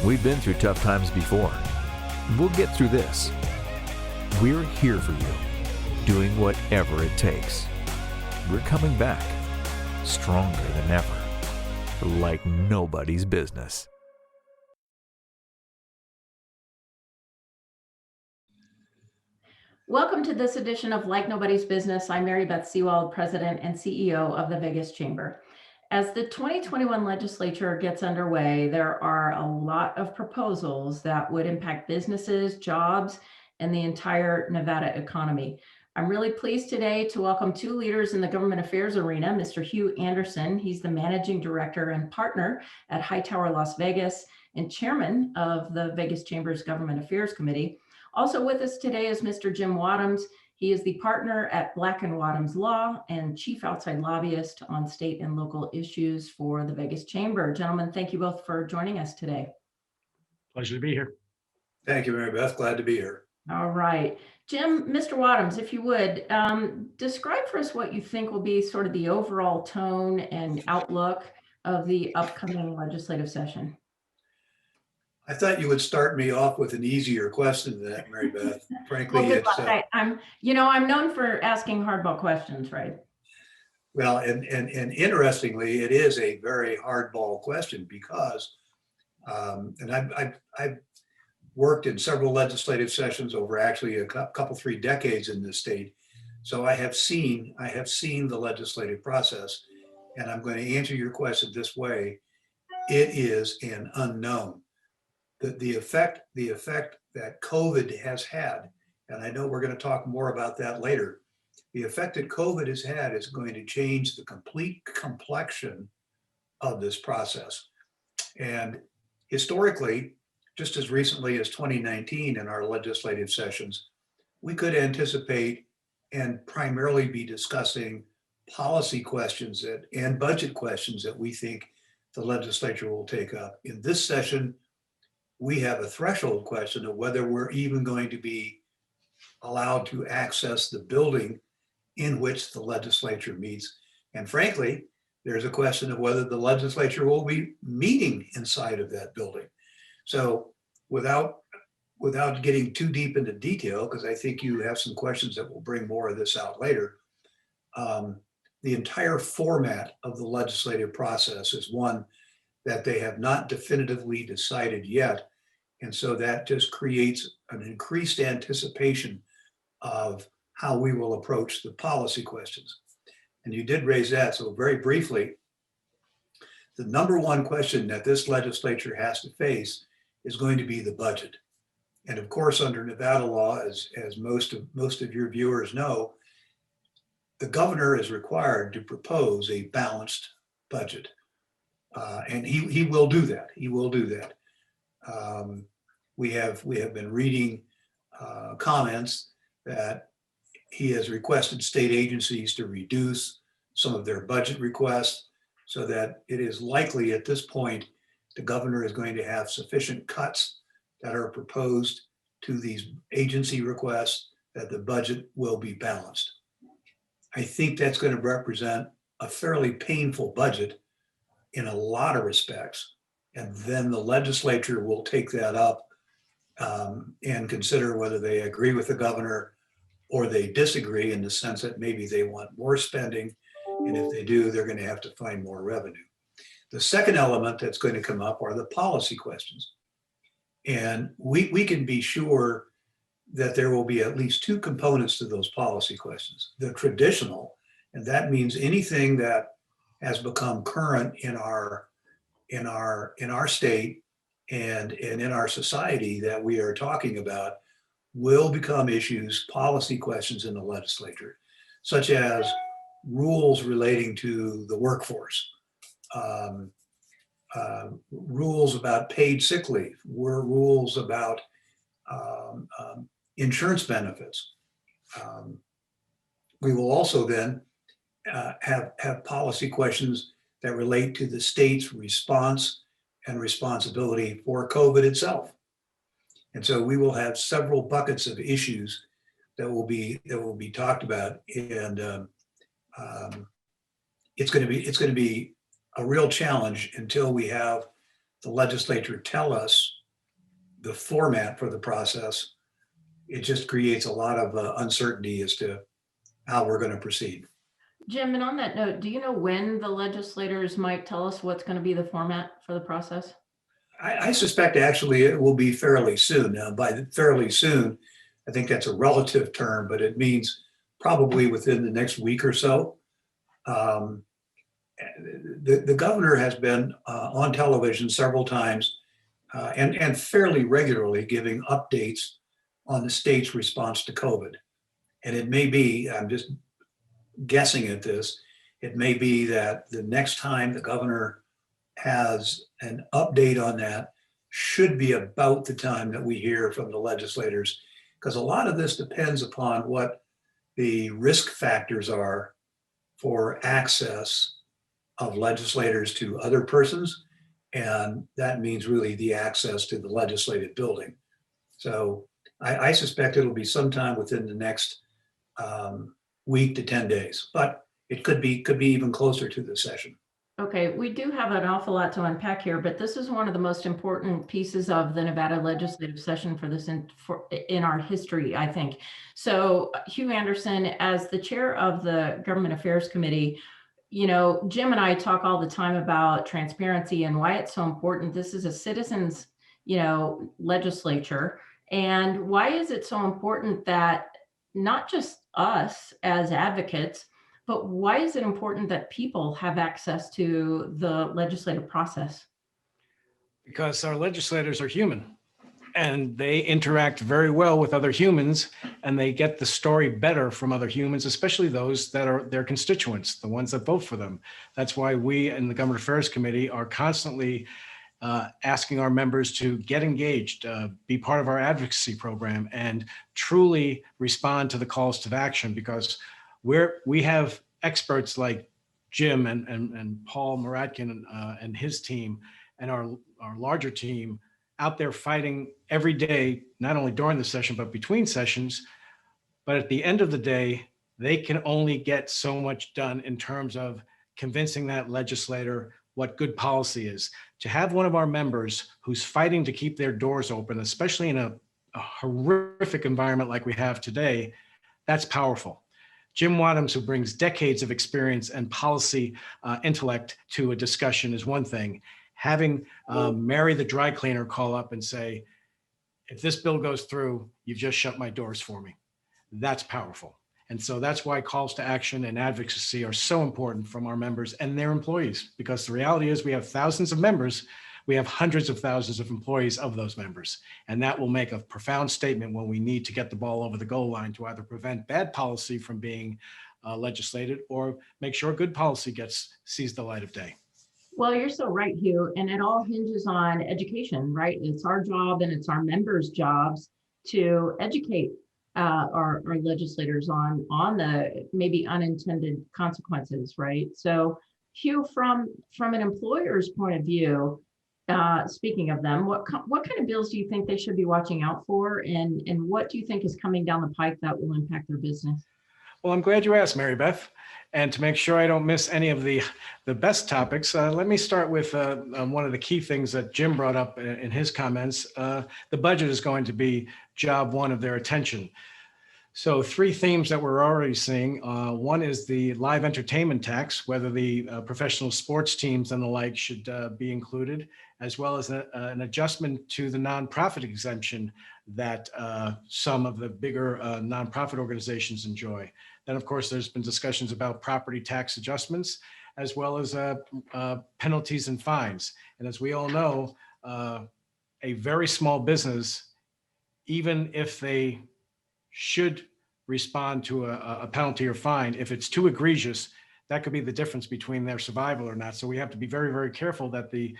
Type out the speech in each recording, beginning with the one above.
We've been through tough times before. We'll get through this. We're here for you, doing whatever it takes. We're coming back, stronger than ever, like nobody's business. Welcome to this edition of Like Nobody's Business. I'm Mary Beth Sewald, President and CEO of the Vegas Chamber. As the 2021 legislature gets underway, there are a lot of proposals that would impact businesses, jobs, and the entire Nevada economy. I'm really pleased today to welcome two leaders in the government affairs arena, Mr. Hugh Anderson. He's the managing director and partner at Hightower Las Vegas and chairman of the Vegas Chamber's Government Affairs Committee. Also with us today is Mr. Jim Wadhams. He is the partner at Black & Wadhams Law and chief outside lobbyist on state and local issues for the Vegas Chamber. Gentlemen, thank you both for joining us today. Pleasure to be here. Thank you, Mary Beth. Glad to be here. All right. Jim, Mr. Wadhams, if you would, describe for us what you think will be sort of the overall tone and outlook of the upcoming legislative session. I thought you would start me off with an easier question than that, Mary Beth. Frankly, well, I'm known for asking hardball questions, right? Well, and interestingly, it is a very hardball question because, and I've worked in several legislative sessions over actually a couple, 3 decades in this state. So I have seen the legislative process, and I'm going to answer your question this way. It is an unknown. The effect that COVID has had, and I know we're going to talk more about that later, the effect that COVID has had is going to change the complete complexion of this process. And historically, just as recently as 2019 in our legislative sessions, we could anticipate and primarily be discussing policy questions and budget questions that we think the legislature will take up. In this session, we have a threshold question of whether we're even going to be allowed to access the building in which the legislature meets. And frankly, there's a question of whether the legislature will be meeting inside of that building. So without getting too deep into detail, because I think you have some questions that will bring more of this out later, the entire format of the legislative process is one that they have not definitively decided yet. And so that just creates an increased anticipation of how we will approach the policy questions. And you did raise that, so very briefly, the number one question that this legislature has to face is going to be the budget. And of course, under Nevada law, as most of your viewers know, the governor is required to propose a balanced budget. And he will do that. He will do that. We have been reading comments that he has requested state agencies to reduce some of their budget requests so that it is likely at this point the governor is going to have sufficient cuts that are proposed to these agency requests that the budget will be balanced. I think that's going to represent a fairly painful budget in a lot of respects. And then the legislature will take that up and consider whether they agree with the governor or they disagree in the sense that maybe they want more spending. And if they do, they're going to have to find more revenue. The second element that's going to come up are the policy questions. And we can be sure that there will be at least 2 components to those policy questions. The traditional, and that means anything that has become current in our state and in our society that we are talking about will become issues, policy questions in the legislature, such as rules relating to the workforce, rules about paid sick leave, rules about insurance benefits. We will also then have policy questions that relate to the state's response and responsibility for COVID itself. And so we will have several buckets of issues that will be talked about, and it's going to be a real challenge until we have the legislature tell us the format for the process, it just creates a lot of uncertainty as to how we're going to proceed. Jim, and on that note, do you know when the legislators might tell us what's going to be the format for the process? I suspect actually it will be fairly soon. Now, by fairly soon, I think that's a relative term, but it means probably within the next week or so. Um, the governor has been on television several times and fairly regularly giving updates on the state's response to COVID. And it may be, I'm just guessing at this, it may be that the next time the governor has an update on that should be about the time that we hear from the legislators, because a lot of this depends upon what the risk factors are for access of legislators to other persons. And that means really the access to the legislative building. So I suspect it'll be sometime within the next week to 10 days, but it could be even closer to the session. Okay, we do have an awful lot to unpack here, but this is one of the most important pieces of the Nevada legislative session for this in our history, I think. So Hugh Anderson, as the chair of the Government Affairs Committee, you know, Jim and I talk all the time about transparency and why it's so important. This is a citizens, you know, legislature. And why is it so important that not just us as advocates, but why is it important that people have access to the legislative process? Because our legislators are human and they interact very well with other humans, and they get the story better from other humans, especially those that are their constituents, the ones that vote for them. That's why we in the Government Affairs Committee are constantly asking our members to get engaged, be part of our advocacy program, and truly respond to the calls to action, because we have experts like Jim and Paul Muradkin and his team and our larger team out there fighting every day, not only during the session, but between sessions. But at the end of the day, they can only get so much done in terms of convincing that legislator what good policy is. To have one of our members who's fighting to keep their doors open, especially in a horrific environment like we have today, that's powerful. Jim Wadhams, who brings decades of experience and policy intellect to a discussion, is one thing. Having Mary the dry cleaner call up and say, if this bill goes through, you've just shut my doors for me. That's powerful. And so that's why calls to action and advocacy are so important from our members and their employees, because the reality is we have thousands of members. We have hundreds of thousands of employees of those members. And that will make a profound statement when we need to get the ball over the goal line to either prevent bad policy from being legislated or make sure good policy sees the light of day. Well, you're so right, Hugh. And it all hinges on education, right? It's our job and it's our members' jobs to educate our legislators on the maybe unintended consequences, right? So Hugh, from an employer's point of view, speaking of them, what kind of bills do you think they should be watching out for, and what do you think is coming down the pike that will impact their business? Well, I'm glad you asked, Mary Beth. And to make sure I don't miss any of the best topics, let me start with one of the key things that Jim brought up in his comments. The budget is going to be job one of their attention. So 3 themes that we're already seeing. One is the live entertainment tax, whether the professional sports teams and the like should be included, as well as an adjustment to the nonprofit exemption that some of the bigger nonprofit organizations enjoy. Then, of course, there's been discussions about property tax adjustments, as well as penalties and fines. And as we all know, a very small business, even if they should respond to a penalty or fine, if it's too egregious, that could be the difference between their survival or not. So we have to be very, very careful that the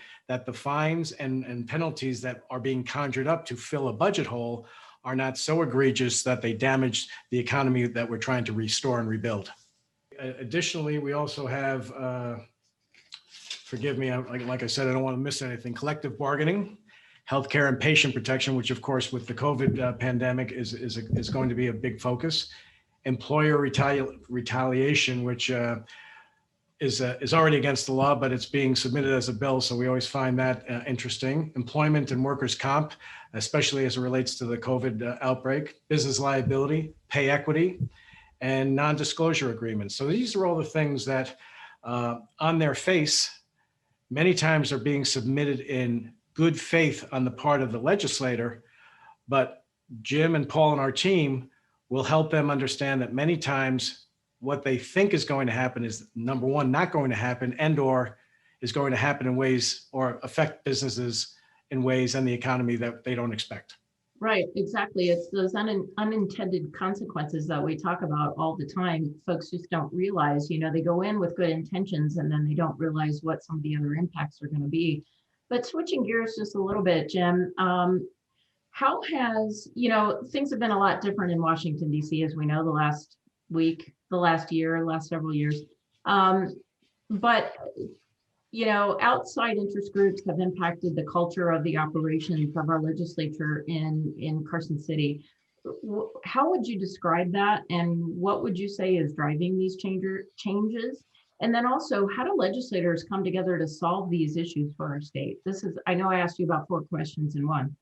fines and penalties that are being conjured up to fill a budget hole are not so egregious that they damage the economy that we're trying to restore and rebuild. Additionally, we also have, forgive me, like I said, I don't want to miss anything, collective bargaining, healthcare and patient protection, which of course with the COVID pandemic is going to be a big focus. Employer retaliation, which is already against the law, but it's being submitted as a bill. So we always find that interesting. Employment and workers' comp, especially as it relates to the COVID outbreak, business liability, pay equity, and non-disclosure agreements. So these are all the things that on their face, many times are being submitted in good faith on the part of the legislator, but Jim and Paul and our team will help them understand that many times what they think is going to happen is, number one, not going to happen, and or is going to happen in ways or affect businesses in ways and the economy that they don't expect. Right, exactly. It's those unintended consequences that we talk about all the time. Folks just don't realize, they go in with good intentions and then they don't realize what some of the other impacts are going to be. But switching gears just a little bit, Jim, how has, things have been a lot different in Washington, D.C., as we know, the last week, the last year, last several years. But outside interest groups have impacted the culture of the operations of our legislature in Carson City. How would you describe that? And what would you say is driving these changes? And then also, how do legislators come together to solve these issues for our state? I know I asked you about 4 questions in one.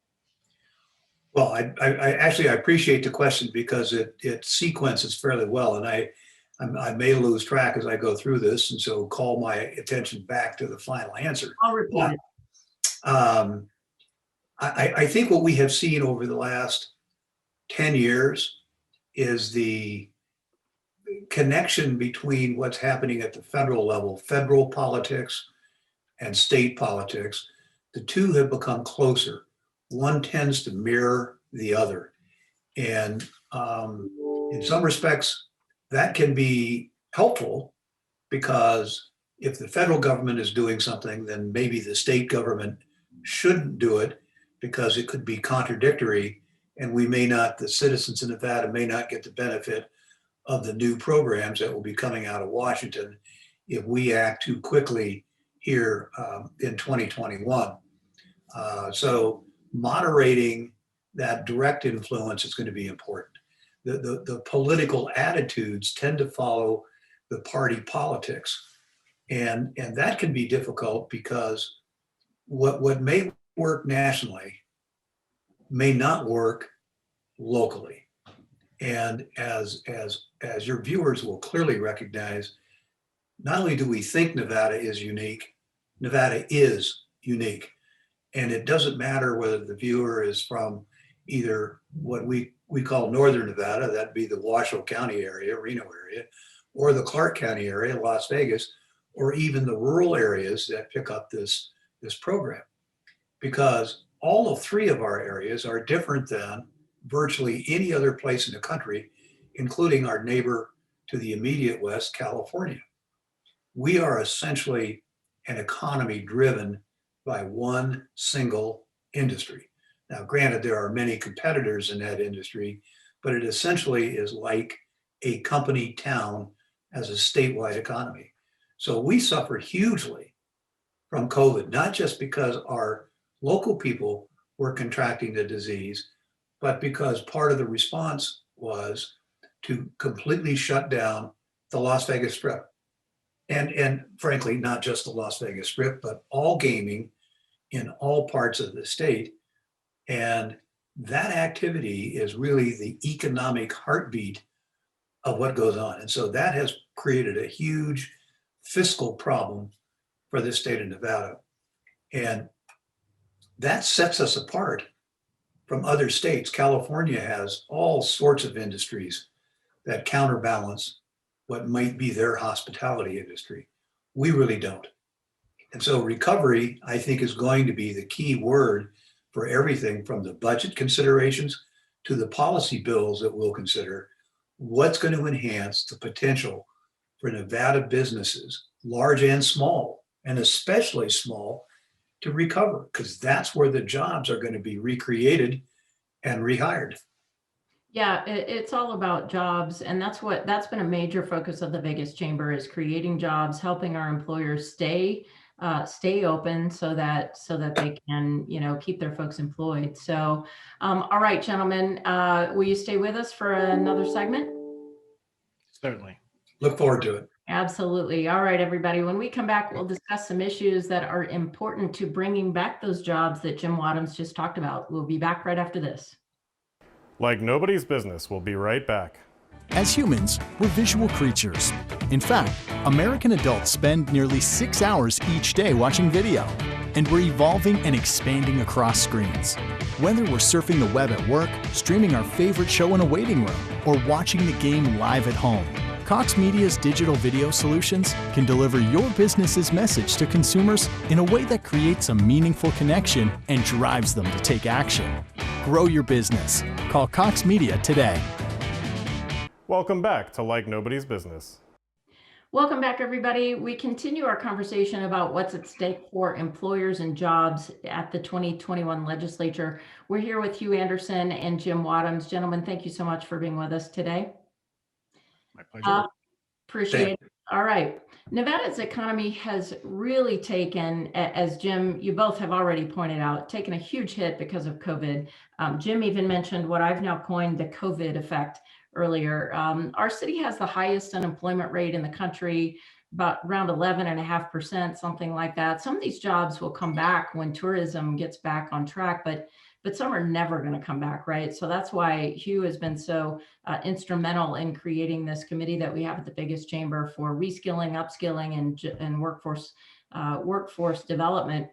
Well, I actually appreciate the question because it sequences fairly well, and I may lose track as I go through this, and so call my attention back to the final answer. I'll repeat it. I think what we have seen over the last 10 years is the connection between what's happening at the federal level, federal politics and state politics. The two have become closer. One tends to mirror the other. And in some respects, that can be helpful because if the federal government is doing something, then maybe the state government shouldn't do it because it could be contradictory and the citizens in Nevada may not get the benefit of the new programs that will be coming out of Washington if we act too quickly here in 2021. So moderating that direct influence is going to be important. The political attitudes tend to follow the party politics. And that can be difficult because what may work nationally may not work locally. And as your viewers will clearly recognize, not only do we think Nevada is unique, Nevada is unique. And it doesn't matter whether the viewer is from either what we call Northern Nevada, that'd be the Washoe County area, Reno area, or the Clark County area, Las Vegas, or even the rural areas that pick up this program. Because all 3 of our areas are different than virtually any other place in the country, including our neighbor to the immediate west, California. We are essentially an economy driven by one single industry. Now, granted, there are many competitors in that industry, but it essentially is like a company town as a statewide economy. So we suffer hugely from COVID, not just because our local people were contracting the disease, but because part of the response was to completely shut down the Las Vegas Strip. And frankly, not just the Las Vegas Strip, but all gaming in all parts of the state. And that activity is really the economic heartbeat of what goes on. And so that has created a huge fiscal problem for the state of Nevada. And that sets us apart from other states. California has all sorts of industries that counterbalance what might be their hospitality industry. We really don't. And so recovery, I think, is going to be the key word for everything from the budget considerations to the policy bills that we'll consider. What's going to enhance the potential for Nevada businesses, large and small, and especially small, to recover, because that's where the jobs are going to be recreated and rehired. Yeah, it's all about jobs. And that's been a major focus of the Vegas Chamber, is creating jobs, helping our employers stay open so that they can, keep their folks employed. So, all right, gentlemen, will you stay with us for another segment? Certainly. Look forward to it. Absolutely. All right, everybody. When we come back, we'll discuss some issues that are important to bringing back those jobs that Jim Wadhams just talked about. We'll be back right after this. Like Nobody's Business. We'll be right back. As humans, we're visual creatures. In fact, American adults spend nearly 6 hours each day watching video, and we're evolving and expanding across screens. Whether we're surfing the web at work, streaming our favorite show in a waiting room, or watching the game live at home, Cox Media's digital video solutions can deliver your business's message to consumers in a way that creates a meaningful connection and drives them to take action. Grow your business. Call Cox Media today. Welcome back to Like Nobody's Business. Welcome back, everybody. We continue our conversation about what's at stake for employers and jobs at the 2021 legislature. We're here with Hugh Anderson and Jim Wadhams. Gentlemen, thank you so much for being with us today. My pleasure. Appreciate it. All right. Nevada's economy has really taken, as Jim, you both have already pointed out, taken a huge hit because of COVID. Jim even mentioned what I've now coined the COVID effect earlier. Our city has the highest unemployment rate in the country, about around 11.5%, something like that. Some of these jobs will come back when tourism gets back on track, but some are never going to come back, right? So that's why Hugh has been so instrumental in creating this committee that we have at the Vegas Chamber for reskilling, upskilling, and workforce development.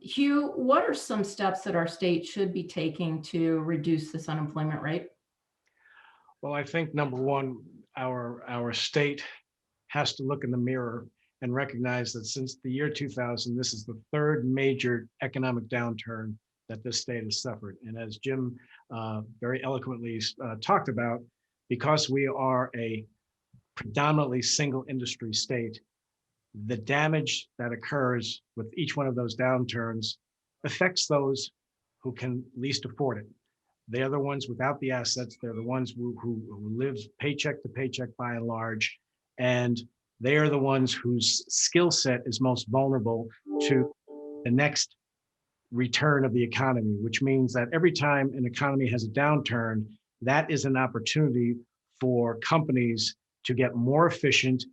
Hugh, what are some steps that our state should be taking to reduce this unemployment rate? Well, I think number one, our state has to look in the mirror and recognize that since the year 2000, this is the third major economic downturn that this state has suffered. And as Jim very eloquently talked about, because we are a predominantly single industry state, the damage that occurs with each one of those downturns affects those who can least afford it. They're the ones without the assets. They're the ones who live paycheck to paycheck by and large. And they are the ones whose skill set is most vulnerable to the next return of the economy, which means that every time an economy has a downturn, that is an opportunity for companies to get more efficient,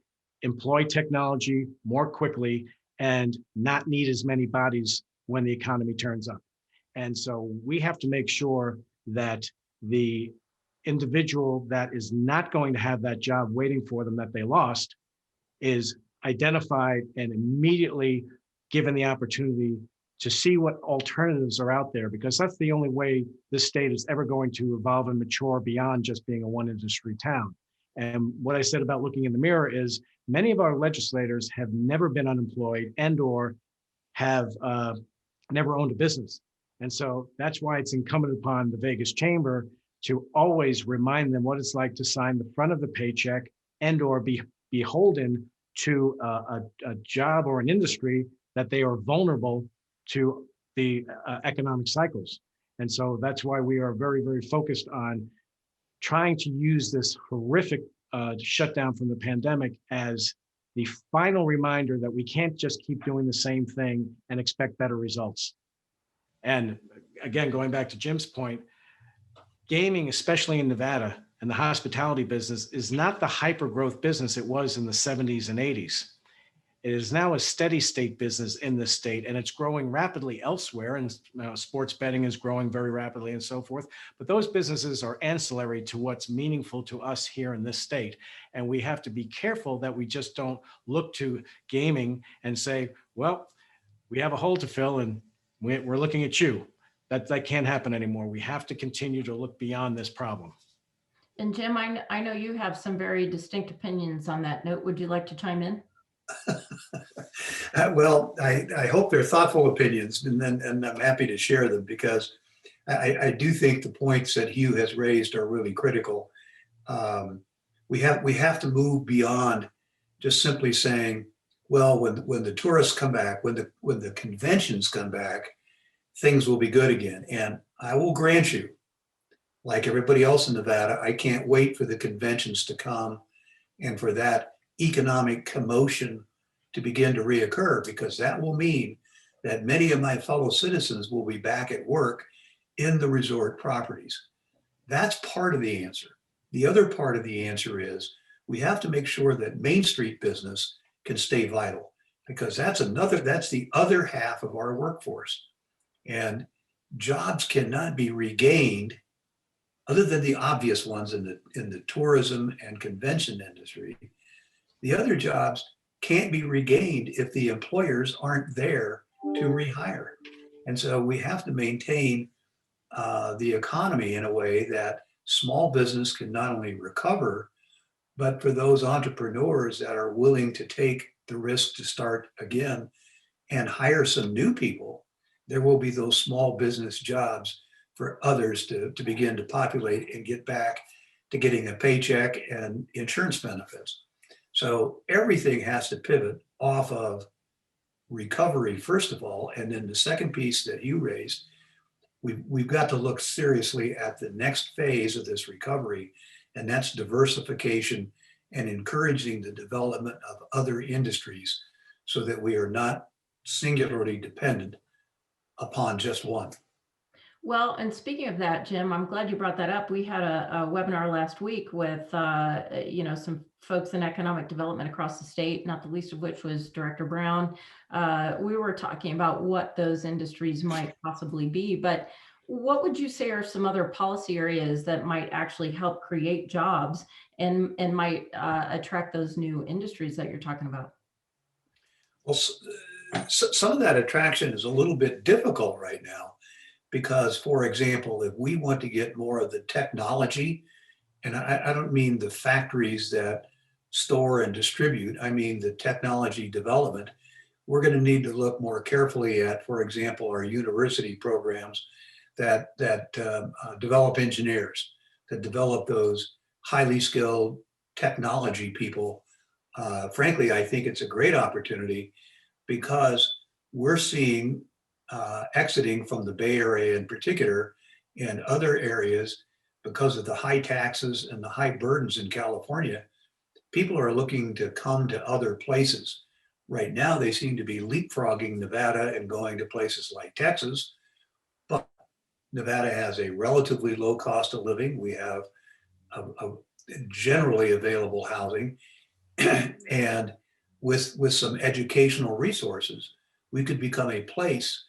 employ technology more quickly, and not need as many bodies when the economy turns up. And so we have to make sure that the individual that is not going to have that job waiting for them that they lost is identified and immediately given the opportunity to see what alternatives are out there, because that's the only way this state is ever going to evolve and mature beyond just being a one industry town. And what I said about looking in the mirror is many of our legislators have never been unemployed and or have never owned a business. And so that's why it's incumbent upon the Vegas Chamber to always remind them what it's like to sign the front of the paycheck and or be beholden to a job or an industry that they are vulnerable to the economic cycles. And so that's why we are very, very focused on trying to use this horrific shutdown from the pandemic as the final reminder that we can't just keep doing the same thing and expect better results. And again, going back to Jim's point, gaming, especially in Nevada and the hospitality business, is not the hyper growth business it was in the 70s and 80s. It is now a steady state business in the state, and it's growing rapidly elsewhere. And sports betting is growing very rapidly and so forth. But those businesses are ancillary to what's meaningful to us here in this state. And we have to be careful that we just don't look to gaming and say, well, we have a hole to fill and we're looking at you. That can't happen anymore. We have to continue to look beyond this problem. And Jim, I know you have some very distinct opinions on that note. Would you like to chime in? Well, I hope they're thoughtful opinions, and I'm happy to share them, because I do think the points that Hugh has raised are really critical. We have to move beyond just simply saying, well, when the tourists come back, when the conventions come back, things will be good again. And I will grant you, like everybody else in Nevada, I can't wait for the conventions to come and for that economic commotion to begin to reoccur, because that will mean that many of my fellow citizens will be back at work in the resort properties. That's part of the answer. The other part of the answer is we have to make sure that Main Street business can stay vital, because that's the other half of our workforce. And jobs cannot be regained, other than the obvious ones in the tourism and convention industry. The other jobs can't be regained if the employers aren't there to rehire. And so we have to maintain the economy in a way that small business can not only recover, but for those entrepreneurs that are willing to take the risk to start again and hire some new people, there will be those small business jobs for others to begin to populate and get back to getting a paycheck and insurance benefits. So everything has to pivot off of recovery, first of all. And then the second piece that you raised, we've got to look seriously at the next phase of this recovery, and that's diversification and encouraging the development of other industries so that we are not singularly dependent upon just one. Well, and speaking of that, Jim, I'm glad you brought that up. We had a webinar last week with, some folks in economic development across the state, not the least of which was Director Brown. We were talking about what those industries might possibly be, but what would you say are some other policy areas that might actually help create jobs and might attract those new industries that you're talking about? Well, some of that attraction is a little bit difficult right now because, for example, if we want to get more of the technology, and I don't mean the factories that store and distribute, I mean the technology development, we're going to need to look more carefully at, for example, our university programs that develop engineers, that develop those highly skilled technology people. Frankly, I think it's a great opportunity because we're seeing exiting from the Bay Area in particular and other areas because of the high taxes and the high burdens in California. People are looking to come to other places. Right now, they seem to be leapfrogging Nevada and going to places like Texas, but Nevada has a relatively low cost of living. We have a generally available housing, and with some educational resources, we could become a place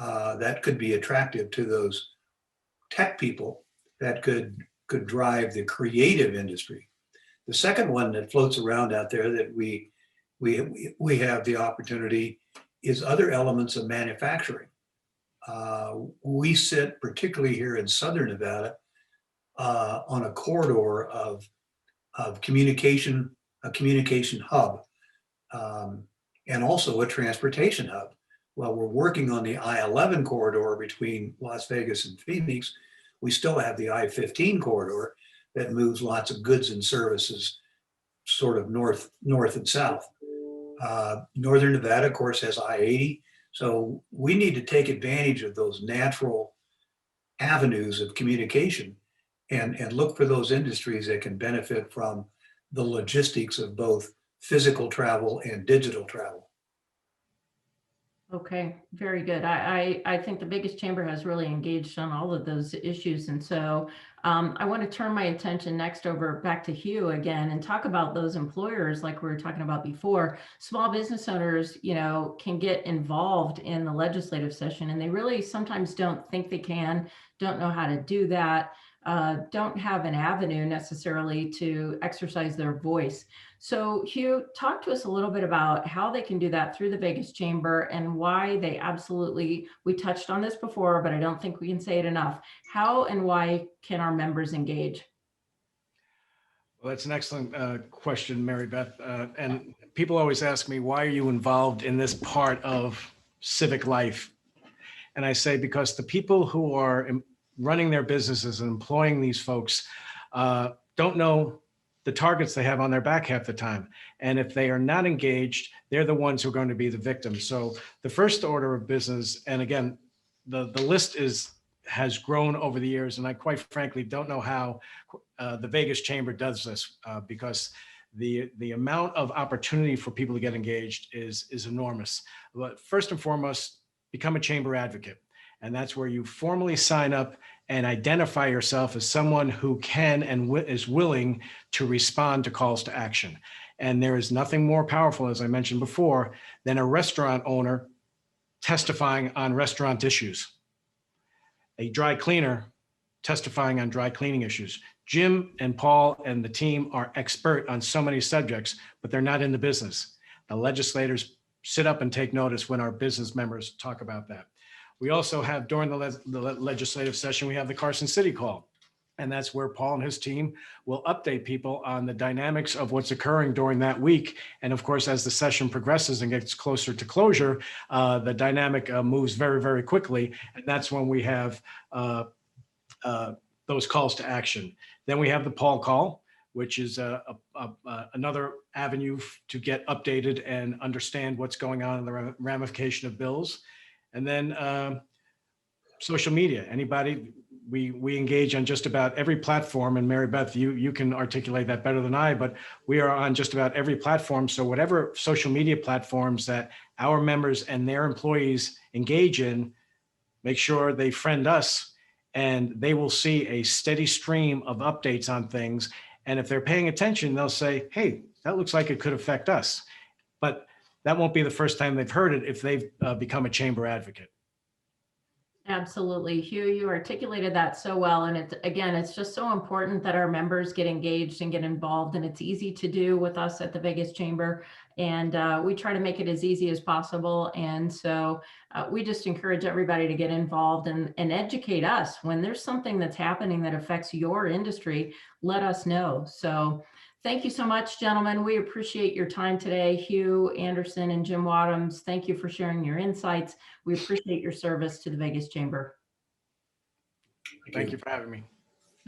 that could be attractive to those tech people that could drive the creative industry. The second one that floats around out there that we have the opportunity is other elements of manufacturing. We sit, particularly here in Southern Nevada, on a corridor of communication, a communication hub, and also a transportation hub. While we're working on the I-11 corridor between Las Vegas and Phoenix, we still have the I-15 corridor that moves lots of goods and services sort of north and south. Northern Nevada, of course, has I-80. So we need to take advantage of those natural avenues of communication and look for those industries that can benefit from the logistics of both physical travel and digital travel. Okay, very good. I think the biggest chamber has really engaged on all of those issues. And so I want to turn my attention next over back to Hugh again and talk about those employers like we were talking about before. Small business owners, can get involved in the legislative session, and they really sometimes don't think they can, don't know how to do that, don't have an avenue necessarily to exercise their voice. So Hugh, talk to us a little bit about how they can do that through the Vegas Chamber and why they absolutely, we touched on this before, but I don't think we can say it enough. How and why can our members engage? Well, that's an excellent question, Mary Beth. And people always ask me, why are you involved in this part of civic life? And I say, because the people who are running their businesses and employing these folks don't know the targets they have on their back half the time. And if they are not engaged, they're the ones who are going to be the victims. So the first order of business, and again, the list has grown over the years, and I quite frankly don't know how the Vegas Chamber does this because the amount of opportunity for people to get engaged is enormous. But first and foremost, become a chamber advocate. And that's where you formally sign up and identify yourself as someone who can and is willing to respond to calls to action. And there is nothing more powerful, as I mentioned before, than a restaurant owner testifying on restaurant issues, a dry cleaner testifying on dry cleaning issues. Jim and Paul and the team are expert on so many subjects, but they're not in the business. The legislators sit up and take notice when our business members talk about that. We also have, during the legislative session, we have the Carson City Call. And that's where Paul and his team will update people on the dynamics of what's occurring during that week. And of course, as the session progresses and gets closer to closure, the dynamic moves very, very quickly. And that's when we have those calls to action. Then we have the Paul Call, which is another avenue to get updated and understand what's going on in the ramification of bills. And then social media. Anybody, we engage on just about every platform. And Mary Beth, you can articulate that better than I, but we are on just about every platform. So whatever social media platforms that our members and their employees engage in, make sure they friend us, and they will see a steady stream of updates on things. And if they're paying attention, they'll say, hey, that looks like it could affect us. But that won't be the first time they've heard it if they've become a chamber advocate. Absolutely. Hugh, you articulated that so well. And it's just so important that our members get engaged and get involved. And it's easy to do with us at the Vegas Chamber. And we try to make it as easy as possible. And so we just encourage everybody to get involved and educate us. When there's something that's happening that affects your industry, let us know. So thank you so much, gentlemen. We appreciate your time today. Hugh Anderson and Jim Wadhams, thank you for sharing your insights. We appreciate your service to the Vegas Chamber. Thank you for having me.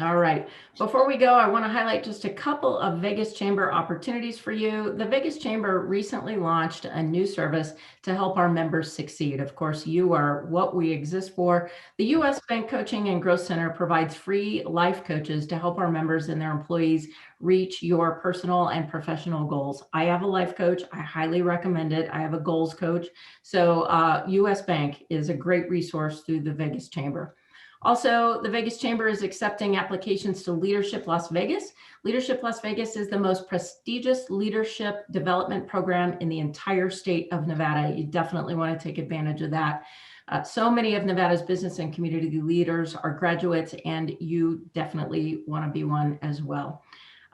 All right. Before we go, I want to highlight just a couple of Vegas Chamber opportunities for you. The Vegas Chamber recently launched a new service to help our members succeed. Of course, you are what we exist for. The U.S. Bank Coaching and Growth Center provides free life coaches to help our members and their employees reach your personal and professional goals. I have a life coach. I highly recommend it. I have a goals coach. So U.S. Bank is a great resource through the Vegas Chamber. Also, the Vegas Chamber is accepting applications to Leadership Las Vegas. Leadership Las Vegas is the most prestigious leadership development program in the entire state of Nevada. You definitely want to take advantage of that. So many of Nevada's business and community leaders are graduates, and you definitely want to be one as well.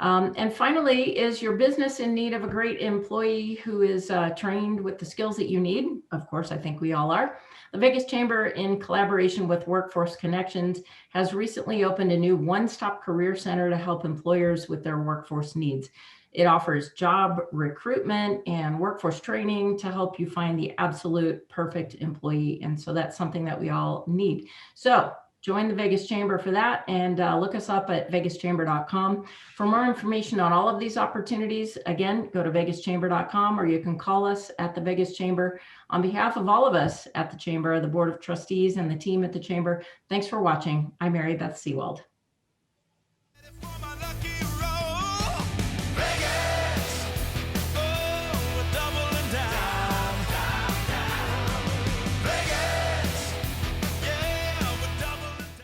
And finally, is your business in need of a great employee who is trained with the skills that you need? Of course, I think we all are. The Vegas Chamber, in collaboration with Workforce Connections, has recently opened a new one-stop career center to help employers with their workforce needs. It offers job recruitment and workforce training to help you find the absolute perfect employee. And so that's something that we all need. So join the Vegas Chamber for that, and look us up at vegaschamber.com. For more information on all of these opportunities, again, go to vegaschamber.com, or you can call us at the Vegas Chamber. On behalf of all of us at the Chamber, the Board of Trustees, and the team at the Chamber, thanks for watching. I'm Mary Beth Sewald.